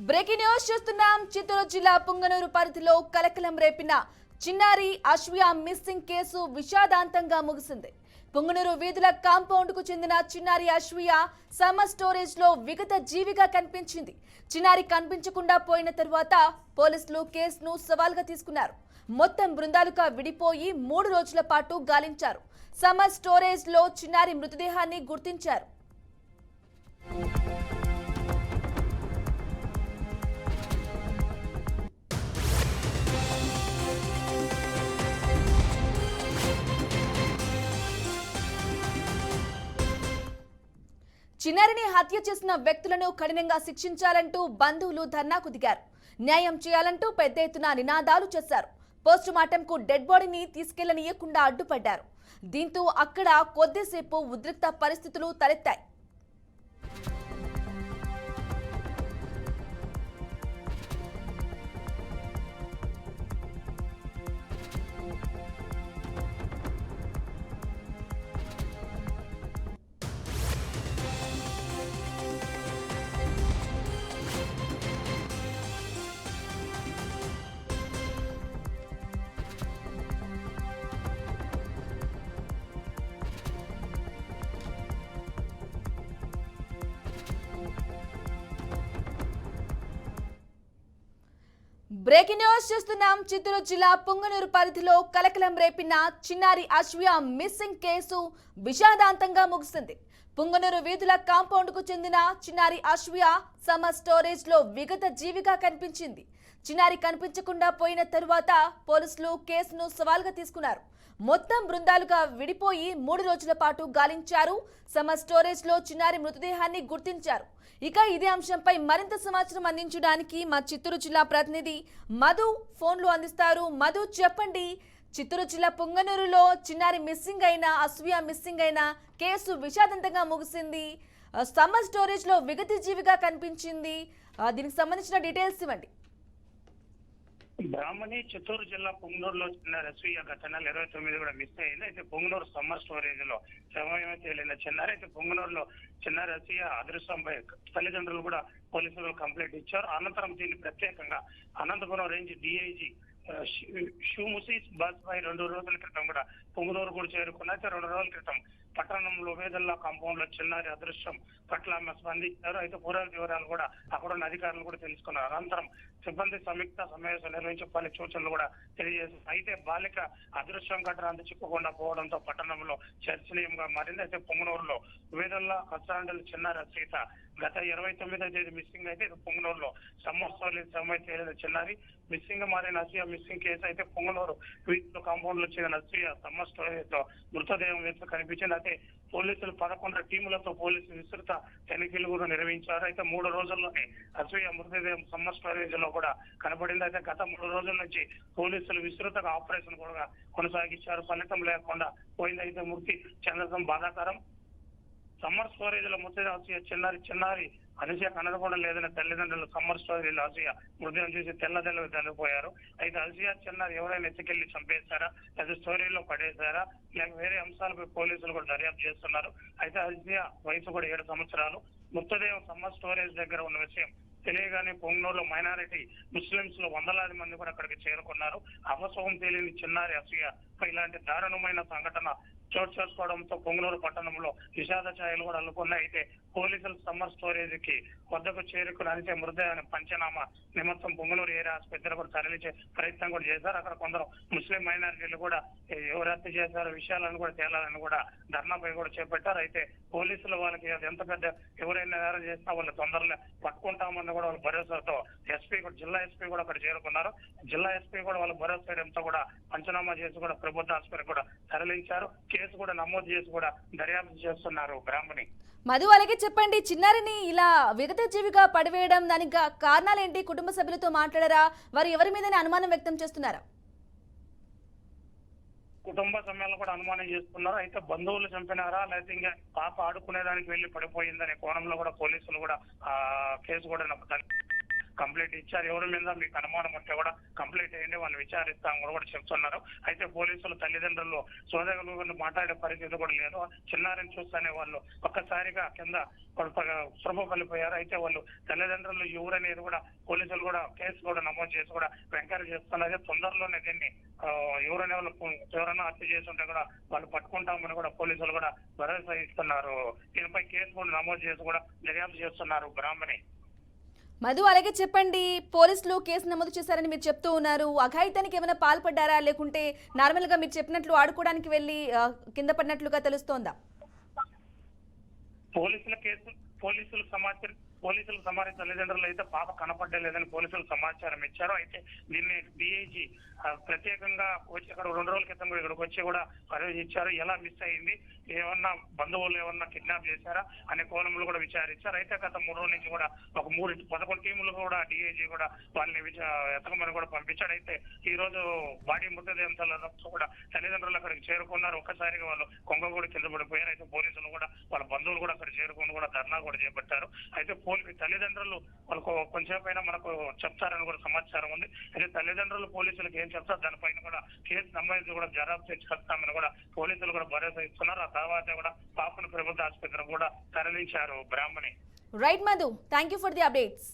Breaking news చూస్తున్నాం. చిత్తూరు జిల్లా పుంగనూరు పరిధిలో కలకలం రేపిన చిన్నారి అశ్వియా మిస్సింగ్ కేసు విషాదాంతంగా ముగిసింది. పుంగనూరు వీధుల కాంపౌండ్ కు చెందిన చిన్నారి అశ్వియా సమ్మర్ స్టోరేజ్ లో విగత జీవిగా కనిపించింది. చిన్నారి కనిపించకుండా పోయిన తరువాత పోలీసులు కేసును సవాల్గా తీసుకున్నారు. మొత్తం బృందాలుగా విడిపోయి 3 రోజుల పాటు గాలించారు. సమ్మర్ స్టోరేజ్ లో చిన్నారి మృతదేహాన్ని గుర్తించారు. చిన్నారిని హత్య చేసిన వ్యక్తులను కఠినంగా శిక్షించాలంటూ బంధువులు ధర్నాకు దిగారు. న్యాయం చేయాలంటూ పెద్ద ఎత్తున నినాదాలు చేశారు. పోస్టు మార్టంకు డెడ్ బాడీని తీసుకెళ్లనీయకుండా అడ్డుపడ్డారు. దీంతో అక్కడ కొద్దిసేపు ఉద్రిక్త పరిస్థితులు తలెత్తాయి. బ్రేకింగ్ న్యూస్ చూస్తున్నాం. చిత్తూరు జిల్లా పుంగనూరు పరిధిలో కలకలం రేపిన చిన్నారి అశ్వియా మిస్సింగ్ కేసు విషాదాంతంగా ముగిసింది. పుంగనూరు వీధుల కాంపౌండ్ కు చెందిన చిన్నారి అశ్వియా సమ్మర్ స్టోరేజ్ లో విగత జీవిగా కనిపించింది. చిన్నారి కనిపించకుండా పోయిన తరువాత పోలీసులు కేసును సవాల్గా తీసుకున్నారు. మొత్తం బృందాలుగా విడిపోయి 3 రోజుల పాటు గాలించారు. సమ్మర్ స్టోరేజ్ లో చిన్నారి మృతదేహాన్ని గుర్తించారు. ఇక ఇదే అంశంపై మరింత సమాచారం అందించడానికి మా చిత్తూరు జిల్లా ప్రతినిధి మధు ఫోన్లు అందిస్తారు. మధు, చెప్పండి, చిత్తూరు జిల్లా పుంగనూరులో చిన్నారి మిస్సింగ్ అయిన అశ్వియా మిస్సింగ్ అయిన కేసు విషాదంతంగా ముగిసింది. సమ్మర్ స్టోరేజ్ లో విగత జీవిగా కనిపించింది. దీనికి సంబంధించిన డీటెయిల్స్ ఇవ్వండి. బ్రాహ్మణి చిత్తూరు జిల్లా పొంగనూరులో చిన్నారి అశ్వియా గత నెల 29 కూడా మిస్ అయింది. అయితే పొంగనూరు సమ్మర్ స్టోరేజ్ లో సమయమే తేలిన చిన్నారి. అయితే పొంగనూరులో చిన్నారి అశ్వియా అదృష్టంపై తల్లిదండ్రులు కూడా పోలీసులు కంప్లైంట్ ఇచ్చారు. అనంతరం దీన్ని ప్రత్యేకంగా అనంతపురం రేంజ్ డిఐజీ షూముసీస్ బాస్ పై 2 రోజుల క్రితం కూడా పొంగనూరు కూడా చేరుకున్నారు. 2 రోజుల క్రితం పట్టణంలో వేదల్లా కాంపౌండ్ లో చిన్నారి అదృశ్యం పట్ల ఆమె స్పందించారు. అయితే పూర్వ వివరాలు కూడా అక్కడున్న అధికారులు కూడా తెలుసుకున్నారు. అనంతరం సిబ్బంది సంయుక్త సమావేశం నిర్వహించి పలు సూచనలు కూడా తెలియజేశారు. అయితే బాలిక అదృశ్యం ఘటన చిక్కుకుండా పోవడంతో పట్టణంలో చర్చనీయంగా మారింది. అయితే పొంగనూరులో వేదల్లా కస్టాండల్ చిన్నారి అశ్విత గత 29వ తేదీ మిస్సింగ్ అయితే పొంగనూరులో సమయం తేలిన చిన్నారి మిస్సింగ్ మారిన అశ్వియా మిస్సింగ్ కేసు. అయితే పొంగనూరు వీధుల కాంపౌండ్ లో చేరిన అశ్వియా సమ్మర్ స్టోరేజ్ తో మృతదేహం వేస్తూ కనిపించింది. అయితే పోలీసులు 11 టీములతో పోలీసులు విస్తృత తనిఖీలు కూడా నిర్వహించారు. అయితే 3 రోజుల్లోనే అశ్వియా మృతదేహం సమ్మర్ స్టోరేజ్ లో కూడా కనపడింది. అయితే గత 3 రోజుల నుంచి పోలీసులు విస్తృతంగా ఆపరేషన్ కూడా కొనసాగించారు. ఫలితం లేకుండా పోయింది. అయితే మృతి చెందడం బాధాకరం. సమ్మర్ స్టోరేజ్ లో మృతదేహం చిన్నారి అలసియా కనడకుండా లేదని తల్లిదండ్రులు సమ్మర్ స్టోరేజ్ లో అలసియా మృతదేహం చూసి తెల్లదెల్లవి చనిపోయారు. అయితే అలసియా చిన్నారి ఎవరైనా ఎత్తుకెళ్లి చంపేశారా, లేదా స్టోరేజ్ లో పడేశారా, లేక వేరే అంశాలపై పోలీసులు కూడా దర్యాప్తు చేస్తున్నారు. అయితే అలసియా వయసు కూడా 7 సంవత్సరాలు. మృతదేహం సమ్మర్ స్టోరేజ్ దగ్గర ఉన్న విషయం తెలియగానే పొంగనూరులో మైనారిటీ ముస్లింస్ లో వందలాది మంది కూడా అక్కడికి చేరుకున్నారు. అపశోభం తెలియని చిన్నారి అశ్వియా ఇలాంటి దారుణమైన సంఘటన చోటు చేసుకోవడంతో పొంగనూరు పట్టణంలో విషాద ఛాయలు కూడా అల్లుకున్నాయి. అయితే పోలీసులు సమ్మర్ స్టోరేజ్ కి వద్దకు చేరుకుని అనిచే మృతదేహాన్ని పంచనామా నిమిత్తం పొంగనూరు ఏరియా ఆసుపత్రి కూడా తరలించే ప్రయత్నం కూడా చేశారు. అక్కడ కొందరు ముస్లిం మైనారిటీలు కూడా ఎవరు హత్య చేశారు విషయాలను కూడా తేలాలని కూడా ధర్నాపై కూడా చేపట్టారు. అయితే పోలీసులు వాళ్ళకి ఎంత పెద్ద ఎవరైనా నేరం చేసినా వాళ్ళు తొందరలో పట్టుకుంటామని కూడా వాళ్ళ భరోసాతో ఎస్పీ కూడా జిల్లా ఎస్పీ కూడా అక్కడ చేరుకున్నారు. జిల్లా ఎస్పీ కూడా వాళ్ళ భరోసా ఎంతో కూడా పంచనామా చేసి కూడా ప్రభుత్వ ఆసుపత్రి కూడా తరలించారు. కేసు కూడా నమోదు చేసి కూడా దర్యాప్తు చేస్తున్నారు. బ్రాహ్మణి, మధు, అలాగే చెప్పండి, చిన్నారిని ఇలా విగత జీవిగా పడివేయడం దానికి కారణాలు ఏంటి? కుటుంబ సభ్యులతో మాట్లాడారా? వారు ఎవరి మీదనే అనుమానం వ్యక్తం చేస్తున్నారా? కుటుంబ సభ్యులను కూడా అనుమానం చేస్తున్నారు. అయితే బంధువులు చంపినారా, లేకపోతే ఇంకా పాప ఆడుకునేదానికి వెళ్లి పడిపోయిందనే కోణంలో కూడా పోలీసులు కూడా కేసు కూడా కంప్లైంట్ ఇచ్చారు. ఎవరి మీద మీకు అనుమానం ఉంటే కూడా కంప్లైంట్ చేయండి, వాళ్ళు విచారిస్తాం కూడా చెప్తున్నారు. అయితే పోలీసులు తల్లిదండ్రులు సోదరులు మాట్లాడే పరిస్థితి కూడా లేదు. చిన్నారిని చూస్తేనే వాళ్ళు ఒక్కసారిగా కింద స్పృహ పడిపోయారు. అయితే వాళ్ళు తల్లిదండ్రులు ఎవరనేది కూడా పోలీసులు కూడా కేసు కూడా నమోదు చేసి కూడా ఎంక్వైరీ చేస్తున్నారు. తొందరలోనే దీన్ని ఎవరైనా వాళ్ళు ఎవరైనా హత్య చేసి ఉంటే కూడా వాళ్ళు పట్టుకుంటామని కూడా పోలీసులు కూడా భరోసా ఇస్తున్నారు. దీనిపై కేసు కూడా నమోదు చేసి కూడా దర్యాప్తు చేస్తున్నారు బ్రాహ్మణి. మధు, అలాగే చెప్పండి, పోలీసులు కేసు నమోదు చేశారని మీరు చెప్తూ ఉన్నారు. అఘాయితానికి ఏమైనా పాల్పడ్డారా, లేకుంటే నార్మల్ గా మీరు చెప్పినట్లు ఆడుకోవడానికి వెళ్ళి కింద పడినట్లుగా తెలుస్తోందా? పోలీసులు సమాచారం తల్లిదండ్రులు అయితే పాప కనపడలేదని పోలీసులు సమాచారం ఇచ్చారు. అయితే దీన్ని డిఐజీ ప్రత్యేకంగా వచ్చి ఇక్కడ 2 రోజుల క్రితం ఇక్కడికి వచ్చి కూడా పరిశీలించారు. ఎలా మిస్ అయింది, ఏమన్నా బంధువులు ఏమన్నా కిడ్నాప్ చేశారా అనే కోణంలో కూడా విచారించారు. అయితే గత 3 రోజుల నుంచి కూడా ఒక 11 టీములు కూడా డిఐజీ కూడా వాళ్ళని ఎతకమని కూడా పంపించాడు. అయితే ఈ రోజు బాడీ మృతదేహంతో కూడా తల్లిదండ్రులు అక్కడికి చేరుకున్నారు. ఒక్కసారిగా వాళ్ళు కొంగ కూడా కింద పడిపోయారు. అయితే పోలీసులు కూడా వాళ్ళ బంధువులు కూడా అక్కడ చేరుకుని కూడా ధర్నా కూడా చేపట్టారు. అయితే తల్లిదండ్రులు వాళ్ళకు కొంచెంసేపు అయినా మనకు చెప్తారని కూడా సమాచారం ఉంది. అయితే తల్లిదండ్రులు పోలీసులకు ఏం చెప్తారు దానిపైన కూడా కేసు నమోదు కూడా జవాబు తెచ్చుకొస్తామని కూడా పోలీసులు కూడా భరోసా ఇస్తున్నారు. ఆ తర్వాత కూడా పాపను ప్రభుత్వ ఆసుపత్రికి కూడా తరలించారు Brahmani. Right Madhu, thank you for the updates.